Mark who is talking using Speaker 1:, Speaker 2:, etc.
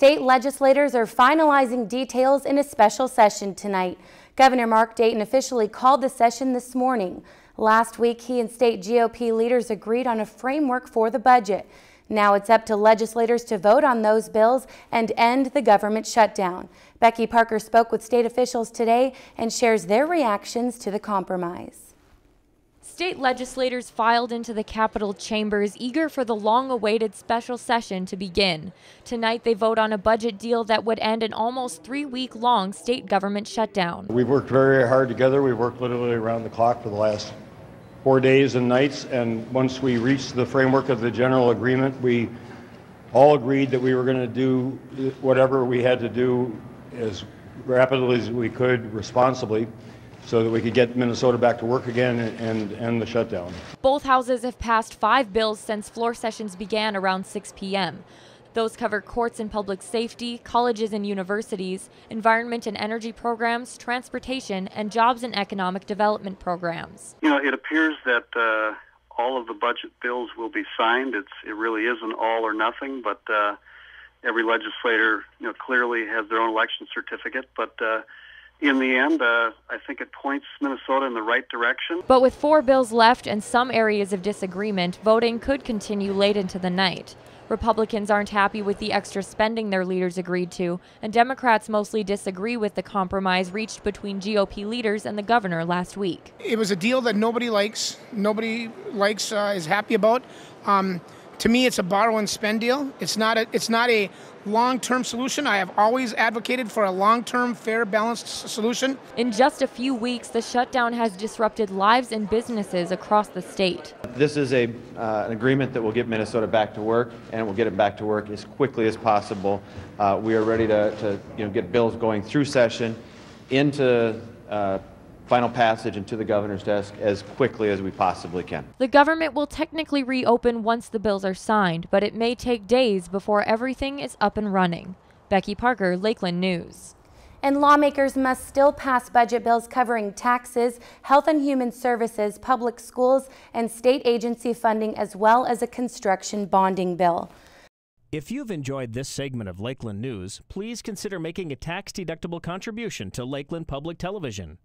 Speaker 1: State legislators are finalizing details in a special session tonight. Governor Mark Dayton officially called the session this morning. Last week, he and state GOP leaders agreed on a framework for the budget. Now it's up to legislators to vote on those bills and end the government shutdown. Becky Parker spoke with state officials today and shares their reactions to the compromise.
Speaker 2: State legislators filed into the Capitol chambers, eager for the long-awaited special session to begin. Tonight, they vote on a budget deal that would end an almost 3-week-long state government shutdown.
Speaker 3: We've worked very hard together. We've worked literally around the clock for the last 4 days and nights, and once we reached the framework of the general agreement, we all agreed that we were going to do whatever we had to do as rapidly as we could, responsibly, so that we could get Minnesota back to work again and end the shutdown.
Speaker 2: Both houses have passed 5 bills since floor sessions began around 6 p.m. Those cover courts and public safety, colleges and universities, environment and energy programs, transportation, and jobs and economic development programs.
Speaker 4: You know, it appears that all of the budget bills will be signed. It really isn't all or nothing, but every legislator, clearly has their own election certificate. But in the end, I think it points Minnesota in the right direction.
Speaker 2: But with 4 bills left and some areas of disagreement, voting could continue late into the night. Republicans aren't happy with the extra spending their leaders agreed to, and Democrats mostly disagree with the compromise reached between GOP leaders and the governor last week.
Speaker 5: It was a deal that nobody likes, is happy about. To me, it's a borrow and spend deal. It's not a long-term solution. I have always advocated for a long-term, fair, balanced solution.
Speaker 2: In just a few weeks, the shutdown has disrupted lives and businesses across the state.
Speaker 6: This is an agreement that will get Minnesota back to work, and we'll get it back to work as quickly as possible. We are ready to get bills going through session into final passage into the governor's desk as quickly as we possibly can.
Speaker 2: The government will technically reopen once the bills are signed, but it may take days before everything is up and running. Becky Parker, Lakeland News.
Speaker 1: And lawmakers must still pass budget bills covering taxes, health and human services, public schools, and state agency funding, as well as a construction bonding bill.
Speaker 7: If you've enjoyed this segment of Lakeland News, please consider making a tax-deductible contribution to Lakeland Public Television.